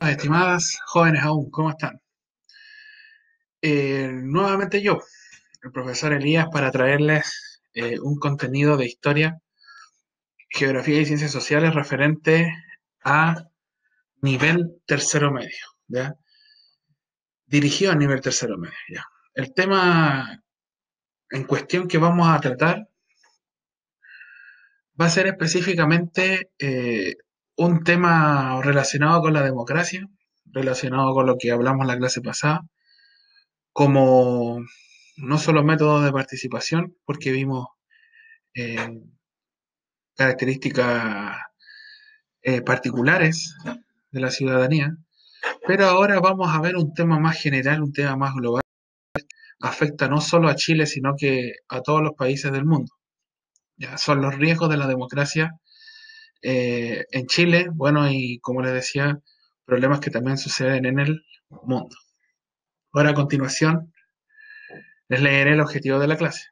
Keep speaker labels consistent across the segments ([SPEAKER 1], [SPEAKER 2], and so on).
[SPEAKER 1] Estimadas jóvenes aún, ¿cómo están? Nuevamente yo, el profesor Elías, para traerles un contenido de historia, geografía y ciencias sociales referente a nivel tercero medio, ¿ya? Dirigido a nivel tercero medio, ¿ya? El tema en cuestión que vamos a tratar va a ser específicamente un tema relacionado con la democracia, relacionado con lo que hablamos la clase pasada, como no solo métodos de participación, porque vimos eh, características particulares de la ciudadanía, pero ahora vamos a ver un tema más general, un tema más global, afecta no solo a Chile, sino que a todos los países del mundo. Ya son los riesgos de la democracia en Chile, bueno, y como les decía, problemas que también suceden en el mundo. Ahora a continuación les leeré el objetivo de la clase.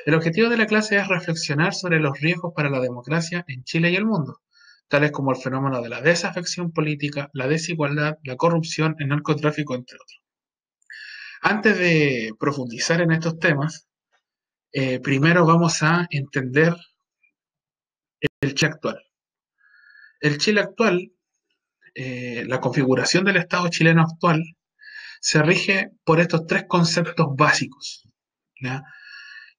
[SPEAKER 1] El objetivo de la clase es reflexionar sobre los riesgos para la democracia en Chile y el mundo, tales como el fenómeno de la desafección política, la desigualdad, la corrupción, el narcotráfico, entre otros. Antes de profundizar en estos temas, primero vamos a entender el Chile actual. El Chile actual, la configuración del Estado chileno actual, se rige por estos tres conceptos básicos, ¿ya?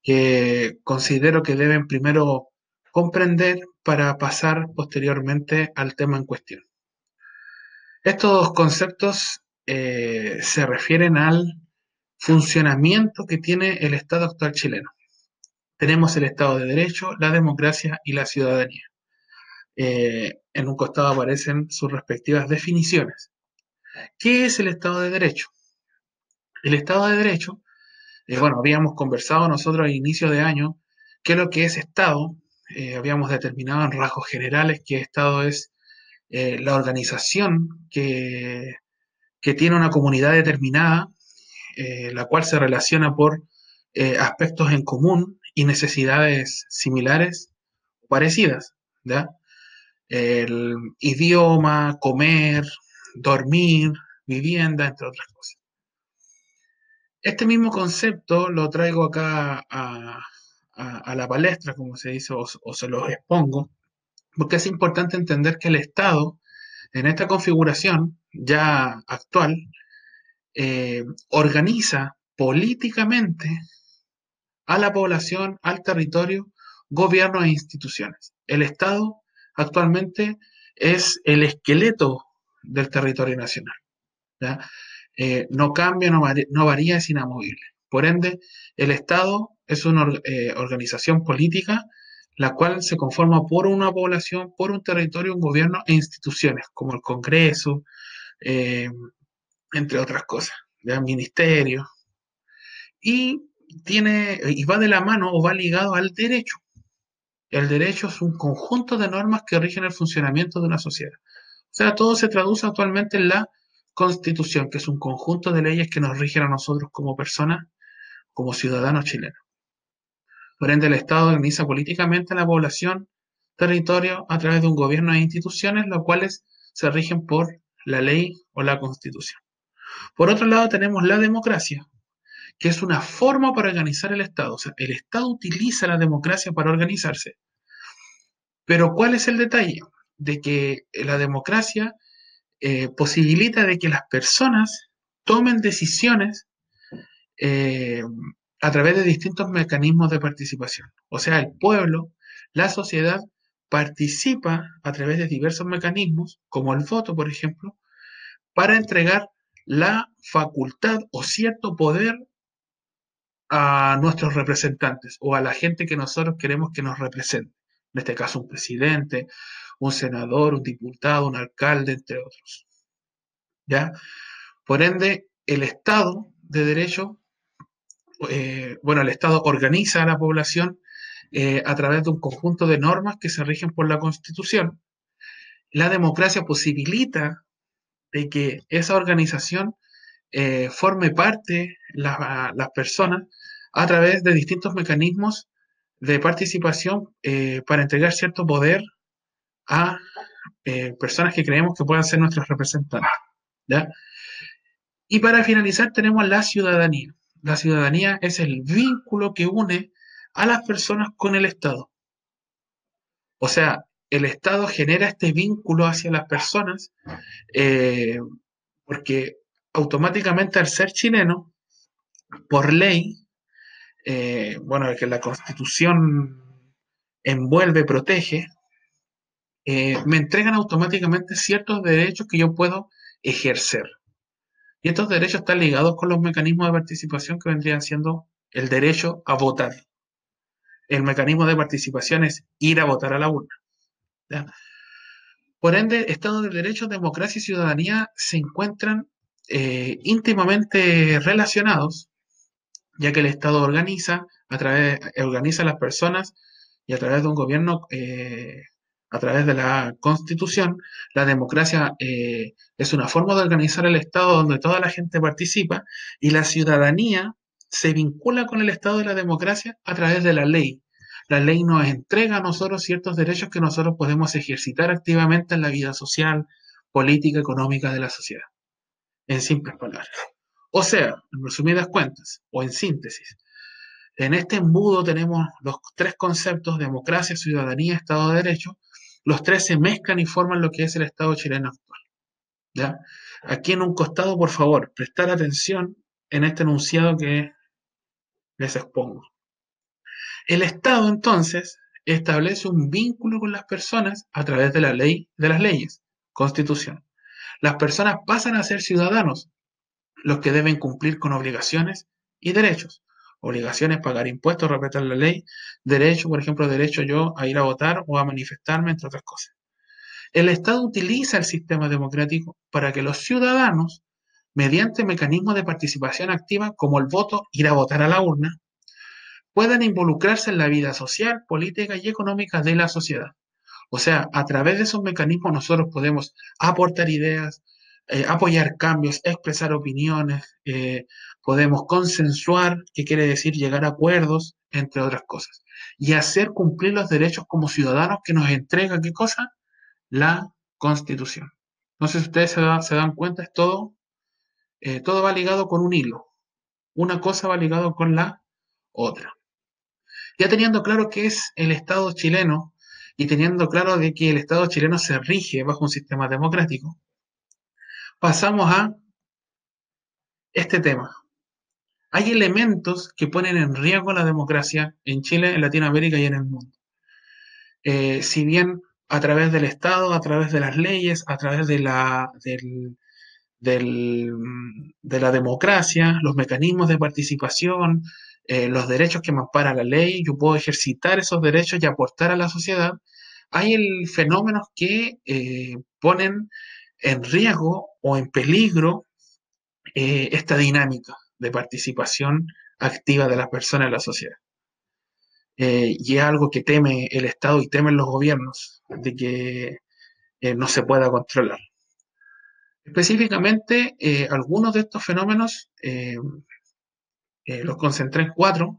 [SPEAKER 1] Que considero que deben primero comprender para pasar posteriormente al tema en cuestión. Estos conceptos se refieren al funcionamiento que tiene el Estado actual chileno. Tenemos el Estado de Derecho, la democracia y la ciudadanía. En un costado aparecen sus respectivas definiciones. ¿Qué es el Estado de Derecho? El Estado de Derecho, bueno, habíamos conversado nosotros a inicio de año qué es lo que es Estado. Habíamos determinado en rasgos generales que Estado es la organización que tiene una comunidad determinada, la cual se relaciona por aspectos en común y necesidades similares o parecidas, ¿ya? El idioma, comer, dormir, vivienda, entre otras cosas. Este mismo concepto lo traigo acá a la palestra, como se dice, o se los expongo, porque es importante entender que el Estado, en esta configuración ya actual, organiza políticamente a la población, al territorio, gobierno e instituciones. El Estado actualmente es el esqueleto del territorio nacional, ¿ya? No cambia, no varía, es inamovible. Por ende, el Estado es una organización política la cual se conforma por una población, por un territorio, un gobierno e instituciones, como el Congreso, eh, entre otras cosas, ¿ya? Ministerios, y y va de la mano o va ligado al derecho. El derecho es un conjunto de normas que rigen el funcionamiento de una sociedad. O sea, todo se traduce actualmente en la Constitución, que es un conjunto de leyes que nos rigen a nosotros como personas, como ciudadanos chilenos. Por ende, el Estado organiza políticamente a la población, territorio, a través de un gobierno e instituciones, los cuales se rigen por la ley o la Constitución. Por otro lado, tenemos la democracia, que es una forma para organizar el Estado. O sea, el Estado utiliza la democracia para organizarse. Pero ¿cuál es el detalle? De que la democracia posibilita de que las personas tomen decisiones eh, a través de distintos mecanismos de participación. O sea, el pueblo, la sociedad, participa a través de diversos mecanismos, como el voto, por ejemplo, para entregar la facultad o cierto poder a nuestros representantes o a la gente que nosotros queremos que nos represente. En este caso, un presidente, un senador, un diputado, un alcalde, entre otros. ¿Ya? Por ende, el Estado de Derecho, bueno, el Estado organiza a la población a través de un conjunto de normas que se rigen por la Constitución. La democracia posibilita de que esa organización forme parte las personas a través de distintos mecanismos de participación para entregar cierto poder a personas que creemos que puedan ser nuestros representantes. ¿Ya? Y para finalizar tenemos la ciudadanía. La ciudadanía es el vínculo que une a las personas con el Estado. O sea, el Estado genera este vínculo hacia las personas eh, porque automáticamente al ser chileno, por ley, bueno, que la Constitución envuelve, protege, me entregan automáticamente ciertos derechos que yo puedo ejercer. Y estos derechos están ligados con los mecanismos de participación que vendrían siendo el derecho a votar. El mecanismo de participación es ir a votar a la urna. ¿Ya? Por ende, Estado de Derecho, democracia y ciudadanía se encuentran íntimamente relacionados, ya que el Estado organiza a las personas y a través de un gobierno, a través de la Constitución. La democracia es una forma de organizar el Estado donde toda la gente participa, y la ciudadanía se vincula con el Estado de la democracia a través de la ley. La ley nos entrega a nosotros ciertos derechos que nosotros podemos ejercitar activamente en la vida social, política, económica de la sociedad, en simples palabras. O sea, en resumidas cuentas, o en síntesis, en este embudo tenemos los tres conceptos: democracia, ciudadanía, Estado de Derecho. Los tres se mezclan y forman lo que es el Estado chileno actual. ¿Ya? Aquí en un costado, por favor, prestar atención en este enunciado que les expongo. El Estado, entonces, establece un vínculo con las personas a través de la ley, de las leyes, Constitución. Las personas pasan a ser ciudadanos, los que deben cumplir con obligaciones y derechos. Obligaciones, pagar impuestos, respetar la ley. Derecho, por ejemplo, derecho yo a ir a votar o a manifestarme, entre otras cosas. El Estado utiliza el sistema democrático para que los ciudadanos, mediante mecanismos de participación activa como el voto, ir a votar a la urna, puedan involucrarse en la vida social, política y económica de la sociedad. O sea, a través de esos mecanismos nosotros podemos aportar ideas, apoyar cambios, expresar opiniones, podemos consensuar, que quiere decir llegar a acuerdos, entre otras cosas, y hacer cumplir los derechos como ciudadanos que nos entrega, ¿qué cosa? La Constitución. No sé si ustedes se dan cuenta, es todo, todo va ligado con un hilo. Una cosa va ligado con la otra. Ya teniendo claro qué es el Estado chileno y teniendo claro de que el Estado chileno se rige bajo un sistema democrático, pasamos a este tema. Hay elementos que ponen en riesgo la democracia en Chile, en Latinoamérica y en el mundo. Si bien a través del Estado, a través de las leyes, a través de la democracia, los mecanismos de participación, los derechos que me ampara la ley, yo puedo ejercitar esos derechos y aportar a la sociedad. Hay fenómenos que ponen en riesgo o en peligro esta dinámica de participación activa de las personas en la sociedad. Y es algo que teme el Estado y temen los gobiernos, de que no se pueda controlar. Específicamente, algunos de estos fenómenos los concentré en cuatro,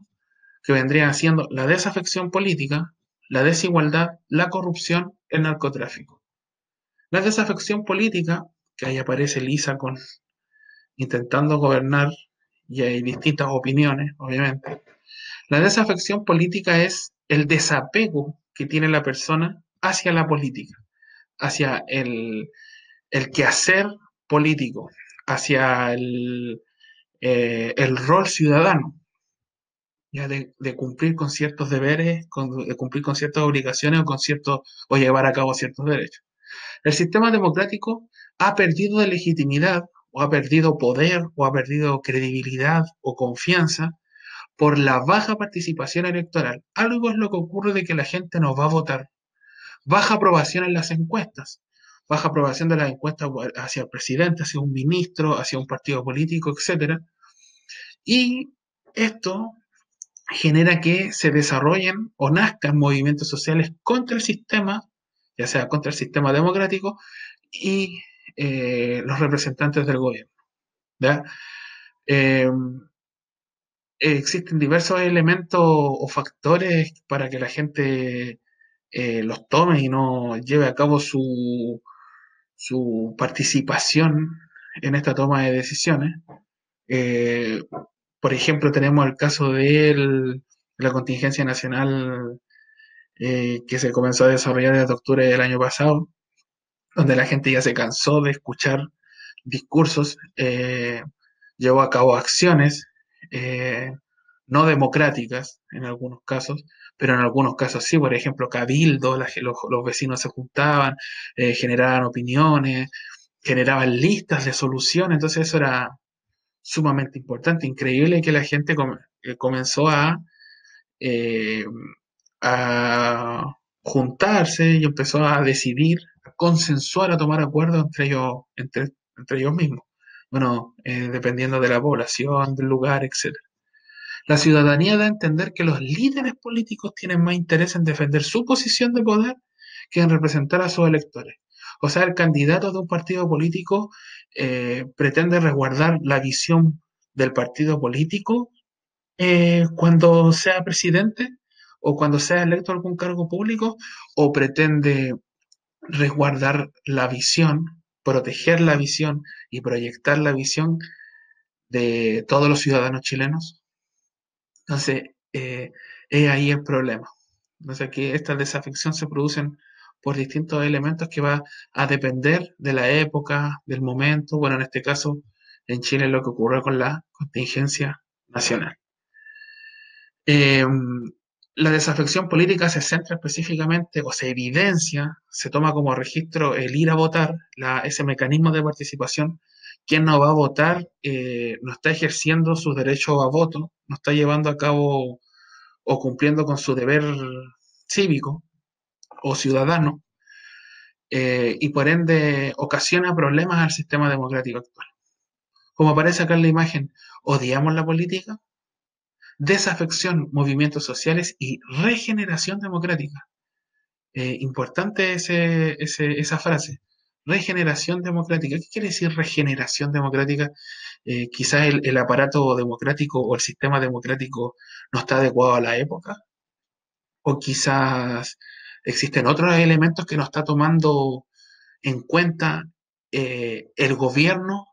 [SPEAKER 1] que vendrían siendo la desafección política, la desigualdad, la corrupción, el narcotráfico. La desafección política, que ahí aparece Lisa intentando gobernar, y hay distintas opiniones, obviamente. La desafección política es el desapego que tiene la persona hacia la política, hacia el quehacer político, hacia el rol ciudadano, ya de cumplir con ciertos deberes, de cumplir con ciertas obligaciones o llevar a cabo ciertos derechos. El sistema democrático ha perdido de legitimidad, o ha perdido poder, o ha perdido credibilidad o confianza por la baja participación electoral. Algo es lo que ocurre de que la gente no va a votar. Baja aprobación en las encuestas. Baja aprobación de las encuestas hacia el presidente, hacia un ministro, hacia un partido político, etcétera. Y esto genera que se desarrollen o nazcan movimientos sociales contra el sistema, ya sea contra el sistema democrático y los representantes del gobierno. ¿Ya? Eh, Existen diversos elementos o factores para que la gente los tome y no lleve a cabo su participación en esta toma de decisiones. Eh, por ejemplo, tenemos el caso de la contingencia nacional que se comenzó a desarrollar desde octubre del año pasado, donde la gente ya se cansó de escuchar discursos, llevó a cabo acciones eh, no democráticas en algunos casos, pero en algunos casos sí, por ejemplo, cabildo, los vecinos se juntaban, generaban opiniones, generaban listas de soluciones, entonces eso era sumamente importante, increíble que la gente comenzó eh, a juntarse y empezó a decidir, a consensuar, a tomar acuerdos entre ellos mismos. Bueno, dependiendo de la población, del lugar, etcétera. La ciudadanía da a entender que los líderes políticos tienen más interés en defender su posición de poder que en representar a sus electores. O sea, el candidato de un partido político pretende resguardar la visión del partido político cuando sea presidente o cuando sea electo a algún cargo público, o pretende resguardar la visión, proteger la visión y proyectar la visión de todos los ciudadanos chilenos. Entonces, es ahí el problema. O sea, que esta desafección se producen por distintos elementos que va a depender de la época, del momento. Bueno, en este caso, en Chile lo que ocurrió con la contingencia nacional. Eh, la desafección política se centra específicamente o se evidencia, se toma como registro el ir a votar, ese mecanismo de participación. Quien no va a votar no está ejerciendo su derecho a voto, no está llevando a cabo o cumpliendo con su deber cívico o ciudadano, y por ende ocasiona problemas al sistema democrático actual. Como aparece acá en la imagen, odiamos la política, desafección, movimientos sociales y regeneración democrática. Importante esa frase, regeneración democrática. ¿Qué quiere decir regeneración democrática? Quizás el aparato democrático o el sistema democrático no está adecuado a la época, o quizás existen otros elementos que no está tomando en cuenta el gobierno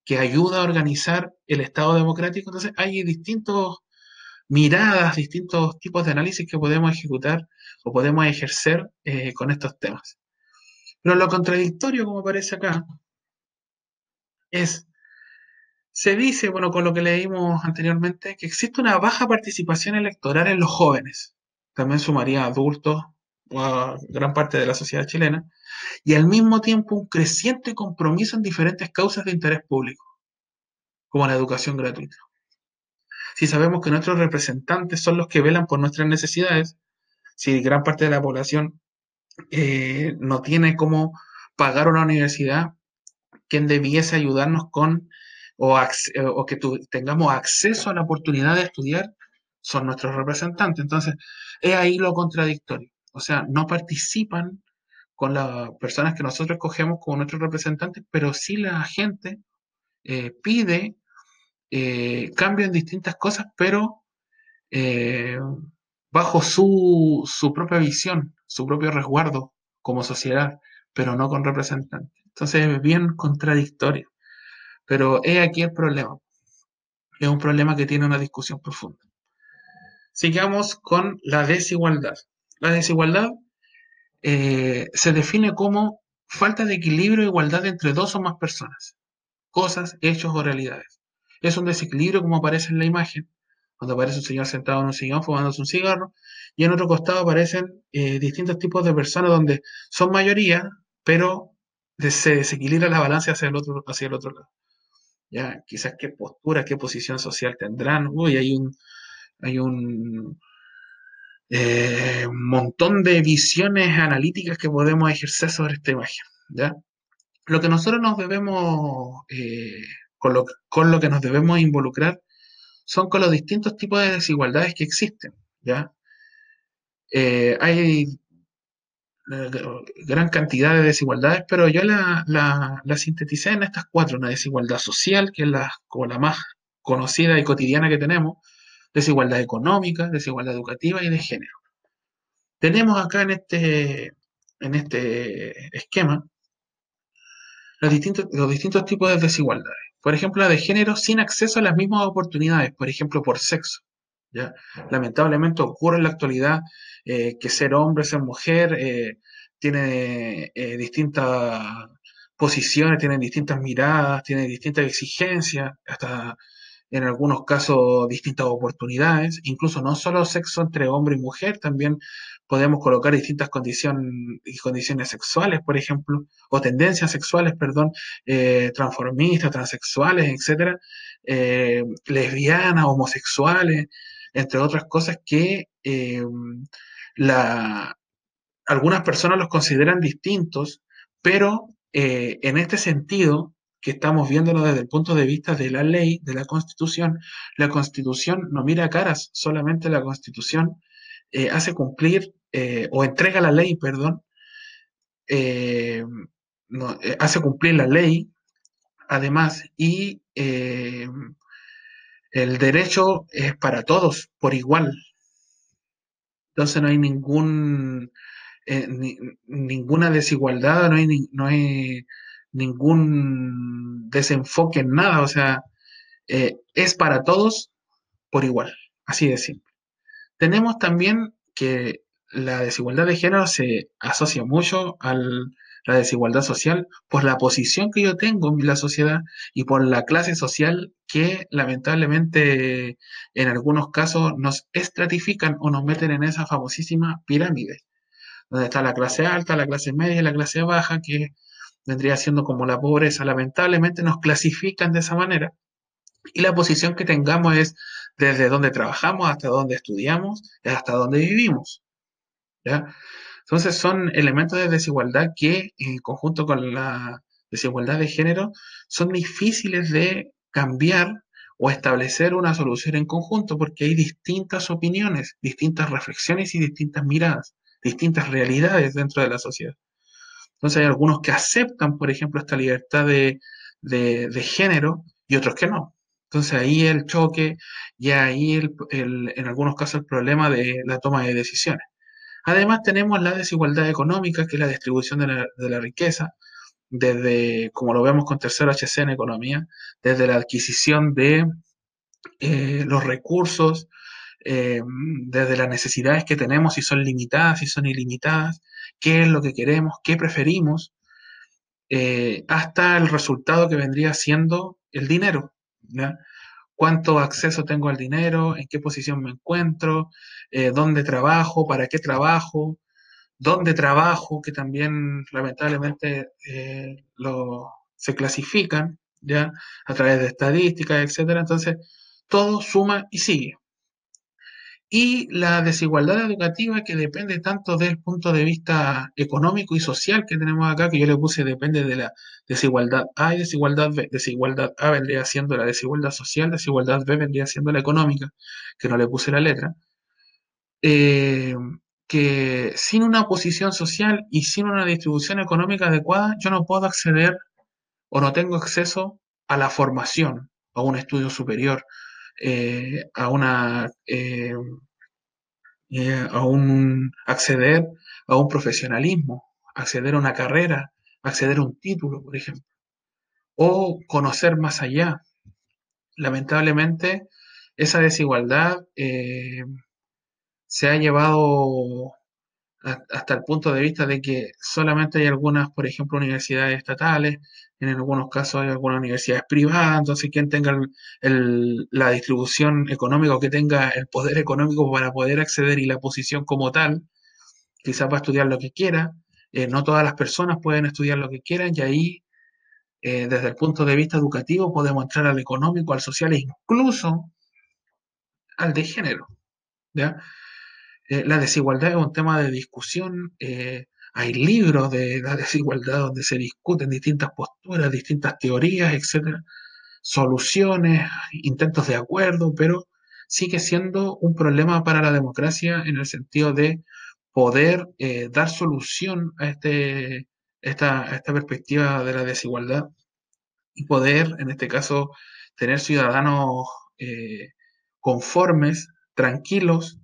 [SPEAKER 1] que ayuda a organizar el Estado democrático. Entonces hay distintos miradas, distintos tipos de análisis que podemos ejecutar o podemos ejercer con estos temas. Pero lo contradictorio, como aparece acá, es, se dice, bueno, con lo que leímos anteriormente, que existe una baja participación electoral en los jóvenes, también sumaría a adultos o a gran parte de la sociedad chilena, y al mismo tiempo un creciente compromiso en diferentes causas de interés público, como la educación gratuita. Si sabemos que nuestros representantes son los que velan por nuestras necesidades, si gran parte de la población no tiene cómo pagar una universidad, quien debiese ayudarnos con o que tengamos acceso a la oportunidad de estudiar son nuestros representantes. Entonces, es ahí lo contradictorio. O sea, no participan con las personas que nosotros escogemos como nuestros representantes, pero sí la gente pide cambio en distintas cosas, pero eh, bajo su propia visión, su propio resguardo como sociedad, pero no con representantes. Entonces es bien contradictorio. Pero he aquí el problema. Es un problema que tiene una discusión profunda. Sigamos con la desigualdad. La desigualdad se define como falta de equilibrio e igualdad entre dos o más personas, cosas, hechos o realidades. Es un desequilibrio como aparece en la imagen, cuando aparece un señor sentado en un sillón fumándose un cigarro, y en otro costado aparecen distintos tipos de personas donde son mayoría, pero se desequilibra la balanza hacia el otro lado. Ya, quizás qué postura, qué posición social tendrán. Uy, hay un montón de visiones analíticas que podemos ejercer sobre esta imagen. ¿Ya? Lo que nosotros nos debemos, con lo que nos debemos involucrar, son con los distintos tipos de desigualdades que existen. ¿Ya? Hay gran cantidad de desigualdades, pero yo la sinteticé en estas cuatro: una desigualdad social, que es como la más conocida y cotidiana que tenemos, desigualdad económica, desigualdad educativa y de género. Tenemos acá en este esquema los distintos tipos de desigualdades. Por ejemplo, la de género sin acceso a las mismas oportunidades, por ejemplo, por sexo. ¿Ya? Lamentablemente ocurre en la actualidad que ser hombre, ser mujer, tiene distintas posiciones, tiene distintas miradas, tiene distintas exigencias, hasta en algunos casos distintas oportunidades, incluso no solo sexo entre hombre y mujer, también podemos colocar distintas condiciones sexuales, por ejemplo, o tendencias sexuales, perdón, transformistas, transexuales, etcétera, lesbianas, homosexuales, entre otras cosas que la, algunas personas los consideran distintos, pero en este sentido, que estamos viéndolo desde el punto de vista de la ley, de la Constitución no mira caras, solamente la Constitución hace cumplir o entrega la ley, perdón, eh, hace cumplir la ley, además, y el derecho es para todos por igual. Entonces no hay ninguna desigualdad, no hay ningún desenfoque en nada, o sea, es para todos por igual, así de simple. Tenemos también que la desigualdad de género se asocia mucho a la desigualdad social por la posición que yo tengo en la sociedad y por la clase social que lamentablemente en algunos casos nos estratifican o nos meten en esa famosísima pirámide donde está la clase alta, la clase media y la clase baja, que vendría siendo como la pobreza. Lamentablemente nos clasifican de esa manera y la posición que tengamos es desde donde trabajamos hasta donde estudiamos, hasta donde vivimos. ¿Ya? Entonces son elementos de desigualdad que en conjunto con la desigualdad de género son difíciles de cambiar o establecer una solución en conjunto porque hay distintas opiniones, distintas reflexiones y distintas miradas, distintas realidades dentro de la sociedad. Entonces hay algunos que aceptan, por ejemplo, esta libertad de género y otros que no. Entonces ahí el choque y ahí en algunos casos el problema de la toma de decisiones. Además tenemos la desigualdad económica, que es la distribución de la riqueza, desde, como lo vemos con tercero HC en economía, desde la adquisición de los recursos, desde las necesidades que tenemos, si son limitadas, si son ilimitadas, qué es lo que queremos, qué preferimos, hasta el resultado que vendría siendo el dinero. ¿Ya? Cuánto acceso tengo al dinero, en qué posición me encuentro, dónde trabajo, para qué trabajo, dónde trabajo, que también lamentablemente se clasifican ya a través de estadísticas, etcétera. Entonces, todo suma y sigue. Y la desigualdad educativa que depende tanto del punto de vista económico y social que tenemos acá, que yo le puse depende de la desigualdad A y desigualdad B. Desigualdad A vendría siendo la desigualdad social, desigualdad B vendría siendo la económica, que no le puse la letra. eh, que sin una posición social y sin una distribución económica adecuada, yo no puedo acceder o no tengo acceso a la formación, a un estudio superior, a una a un acceder a un profesionalismo, acceder a una carrera, acceder a un título, por ejemplo, o conocer más allá. Lamentablemente, esa desigualdad se ha llevado hasta el punto de vista de que solamente hay algunas, por ejemplo, universidades estatales, en algunos casos hay algunas universidades privadas, entonces quien tenga la distribución económica o que tenga el poder económico para poder acceder y la posición como tal, quizás va a estudiar lo que quiera, no todas las personas pueden estudiar lo que quieran y ahí, desde el punto de vista educativo, podemos entrar al económico, al social e incluso al de género. ¿Ya? La desigualdad es un tema de discusión. Hay libros de la desigualdad donde se discuten distintas posturas, distintas teorías, etcétera, soluciones, intentos de acuerdo, pero sigue siendo un problema para la democracia en el sentido de poder dar solución a esta perspectiva de la desigualdad y poder, en este caso, tener ciudadanos eh, conformes, tranquilos,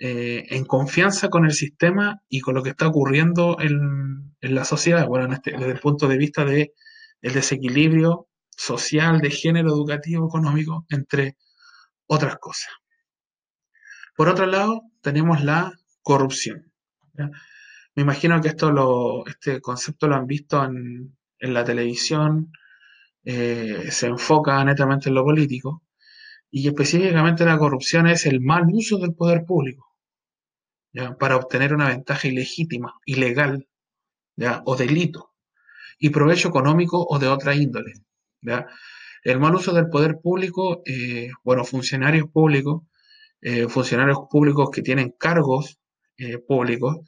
[SPEAKER 1] en confianza con el sistema y con lo que está ocurriendo en la sociedad, bueno, desde el punto de vista de el desequilibrio social, de género, educativo, económico, entre otras cosas. Por otro lado, tenemos la corrupción. ¿Ya? Me imagino que este concepto lo han visto en la televisión, se enfoca netamente en lo político, y específicamente la corrupción es el mal uso del poder público, ¿ya? Para obtener una ventaja ilegítima, ilegal, ¿ya? O delito, y provecho económico o de otra índole. ¿Ya? El mal uso del poder público, bueno, funcionarios públicos que tienen cargos públicos,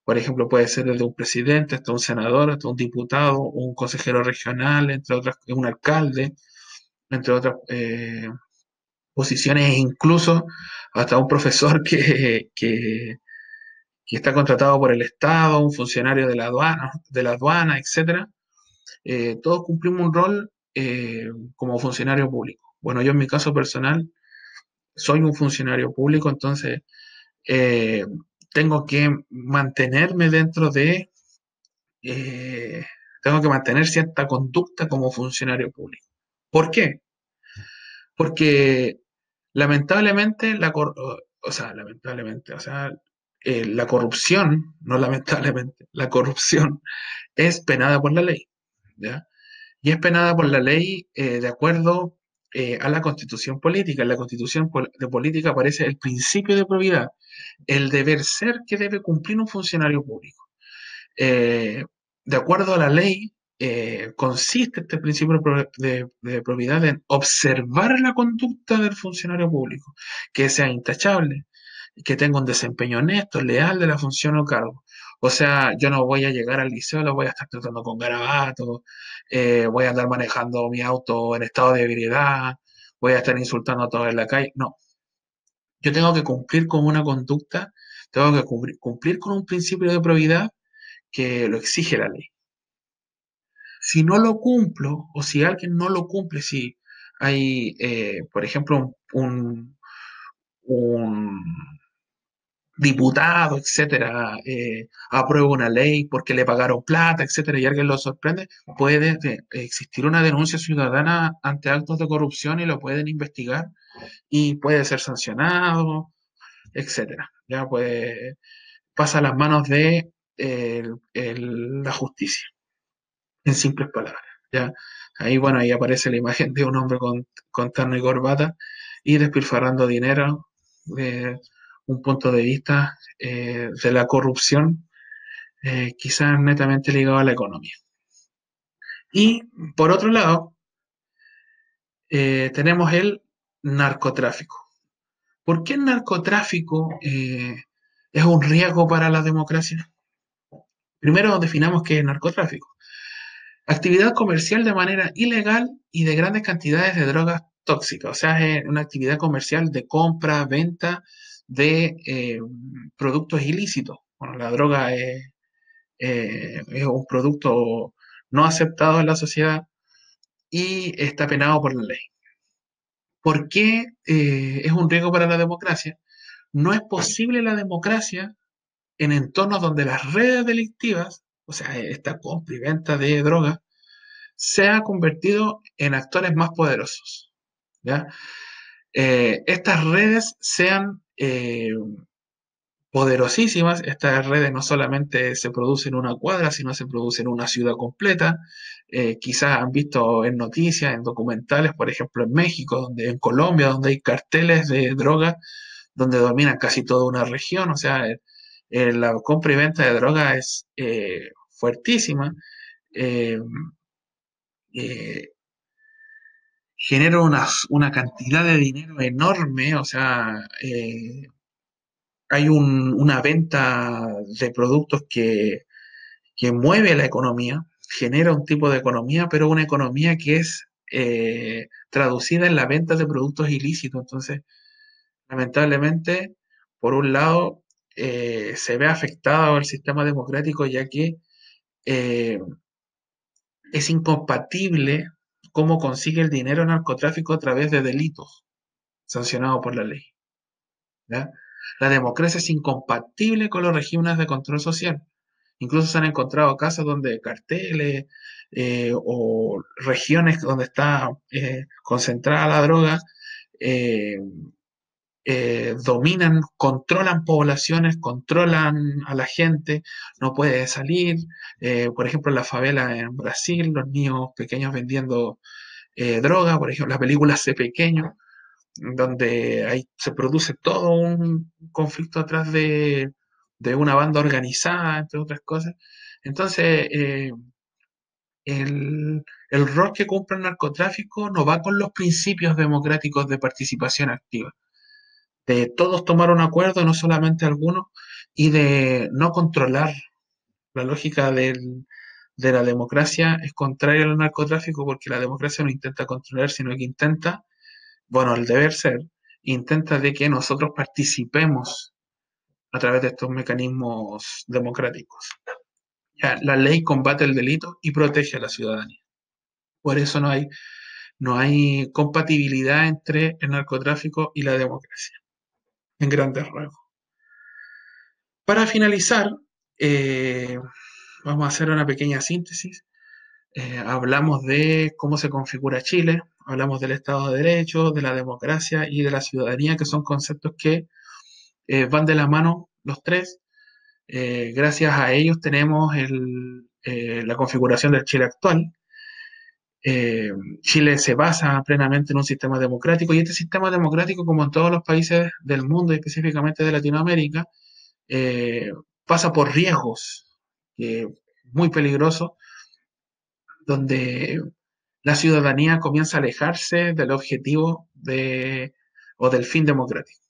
[SPEAKER 1] por ejemplo, puede ser desde un presidente hasta un senador, hasta un diputado, un consejero regional, entre otras, un alcalde, entre otras posiciones, e incluso hasta un profesor que está contratado por el Estado, un funcionario de la aduana, etcétera. Todos cumplimos un rol como funcionario público. Bueno, yo en mi caso personal soy un funcionario público, entonces eh, tengo que mantenerme eh, tengo que mantener cierta conducta como funcionario público. ¿Por qué? Porque lamentablemente, la corrupción, no lamentablemente, la corrupción es penada por la ley, ¿ya? Y es penada por la ley de acuerdo a la constitución política. En la constitución de política aparece el principio de probidad, el deber ser que debe cumplir un funcionario público. Eh, de acuerdo a la ley, consiste este principio de probidad en observar la conducta del funcionario público, que sea intachable, que tenga un desempeño honesto, leal de la función o cargo. O sea, yo no voy a llegar al liceo, lo voy a estar tratando con garabatos, voy a andar manejando mi auto en estado de ebriedad, voy a estar insultando a todos en la calle. No, yo tengo que cumplir con una conducta, tengo que cumplir con un principio de probidad que lo exige la ley. Si no lo cumplo, o si alguien no lo cumple, si hay, por ejemplo, un diputado, etcétera, aprueba una ley porque le pagaron plata, etcétera, y alguien lo sorprende, puede existir una denuncia ciudadana ante actos de corrupción y lo pueden investigar y puede ser sancionado, etcétera. Ya pues pasa a las manos de la justicia, en simples palabras. ¿Ya? Ahí, bueno, ahí aparece la imagen de un hombre con terno y corbata y despilfarrando dinero, de un punto de vista de la corrupción, quizás netamente ligado a la economía. Y por otro lado, tenemos el narcotráfico. ¿Por qué el narcotráfico es un riesgo para la democracia? Primero definamos qué es narcotráfico. Actividad comercial de manera ilegal y de grandes cantidades de drogas tóxicas. O sea, es una actividad comercial de compra, venta de productos ilícitos. Bueno, la droga es un producto no aceptado en la sociedad y está penado por la ley. ¿Por qué es un riesgo para la democracia? No es posible la democracia en entornos donde las redes delictivas, o sea, esta compra y venta de drogas, se ha convertido en actores más poderosos. ¿Ya? Estas redes sean poderosísimas, estas redes no solamente se producen en una cuadra, sino se producen en una ciudad completa. Quizás han visto en noticias, en documentales, por ejemplo, en México, en Colombia, donde hay carteles de drogas, donde dominan casi toda una región. O sea, la compra y venta de drogas es fuertísima. Eh, eh, Genera una cantidad de dinero enorme, o sea, hay una venta de productos que mueve la economía, genera un tipo de economía, pero una economía que es traducida en la venta de productos ilícitos. Entonces, lamentablemente, por un lado, se ve afectado el sistema democrático, ya que eh, es incompatible cómo consigue el dinero el narcotráfico a través de delitos sancionados por la ley. ¿Ya? La democracia es incompatible con los regímenes de control social. Incluso se han encontrado casos donde carteles o regiones donde está concentrada la droga eh, dominan, controlan poblaciones, controlan a la gente, no puede salir. Por ejemplo, en la favela en Brasil, los niños pequeños vendiendo droga, por ejemplo, la película C Pequeño, donde ahí se produce todo un conflicto atrás de una banda organizada, entre otras cosas. Entonces, el rol que cumple el narcotráfico no va con los principios democráticos de participación activa, de todos tomar un acuerdo, no solamente algunos, y de no controlar. La lógica de la democracia es contraria al narcotráfico porque la democracia no intenta controlar, sino que intenta, bueno, el deber ser, intenta de que nosotros participemos a través de estos mecanismos democráticos. Ya, la ley combate el delito y protege a la ciudadanía. Por eso no hay compatibilidad entre el narcotráfico y la democracia, en grandes rasgos. Para finalizar, eh, vamos a hacer una pequeña síntesis. Hablamos de cómo se configura Chile, hablamos del Estado de Derecho, de la democracia y de la ciudadanía, que son conceptos que van de la mano los tres. Gracias a ellos tenemos la configuración del Chile actual. Eh, Chile se basa plenamente en un sistema democrático y este sistema democrático, como en todos los países del mundo y específicamente de Latinoamérica, eh, pasa por riesgos muy peligrosos, donde la ciudadanía comienza a alejarse del objetivo o del fin democrático.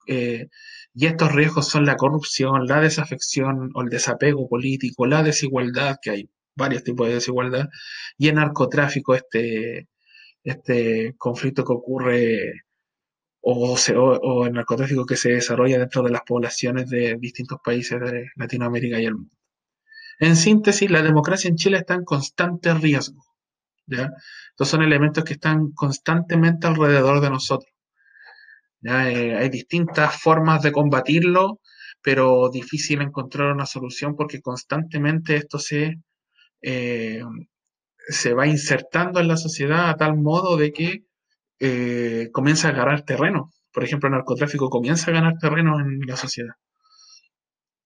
[SPEAKER 1] Eh, y estos riesgos son la corrupción, la desafección o el desapego político, la desigualdad, que hay varios tipos de desigualdad, y el narcotráfico, este conflicto que ocurre o el narcotráfico que se desarrolla dentro de las poblaciones de distintos países de Latinoamérica y el mundo. En síntesis, la democracia en Chile está en constante riesgo. ¿Ya? Estos son elementos que están constantemente alrededor de nosotros. ¿Ya? Hay distintas formas de combatirlo, pero difícil encontrar una solución porque constantemente esto eh, se va insertando en la sociedad a tal modo de que comienza a ganar terreno. Por ejemplo, el narcotráfico comienza a ganar terreno en la sociedad.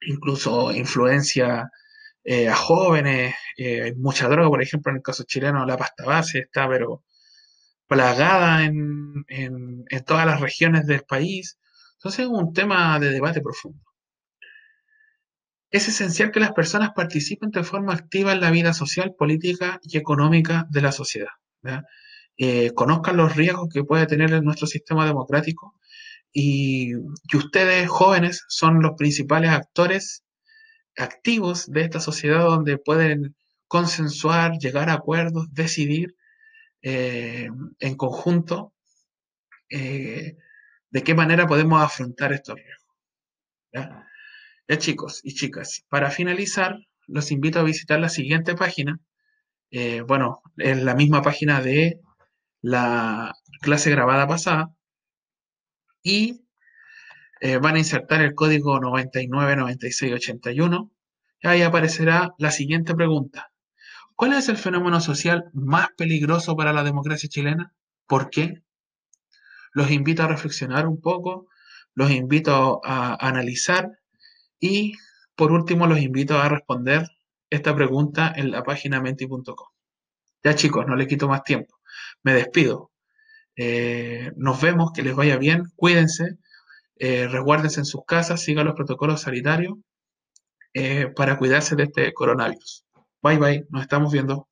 [SPEAKER 1] Incluso influencia a jóvenes, hay mucha droga, por ejemplo, en el caso chileno la pasta base está, pero plagada en todas las regiones del país. Entonces es un tema de debate profundo. Es esencial que las personas participen de forma activa en la vida social, política y económica de la sociedad. ¿Ya? Conozcan los riesgos que puede tener en nuestro sistema democrático y que ustedes, jóvenes, son los principales actores activos de esta sociedad donde pueden consensuar, llegar a acuerdos, decidir eh, en conjunto eh, de qué manera podemos afrontar estos riesgos. ¿Ya? Ya, chicos y chicas, para finalizar, los invito a visitar la siguiente página. Bueno, es la misma página de la clase grabada pasada y van a insertar el código 999681 y ahí aparecerá la siguiente pregunta. ¿Cuál es el fenómeno social más peligroso para la democracia chilena? ¿Por qué? Los invito a reflexionar un poco, los invito a analizar y por último los invito a responder esta pregunta en la página menti.com. Ya chicos, no les quito más tiempo. Me despido. Nos vemos, que les vaya bien, cuídense, resguárdense en sus casas, sigan los protocolos sanitarios para cuidarse de este coronavirus. Bye bye, nos estamos viendo.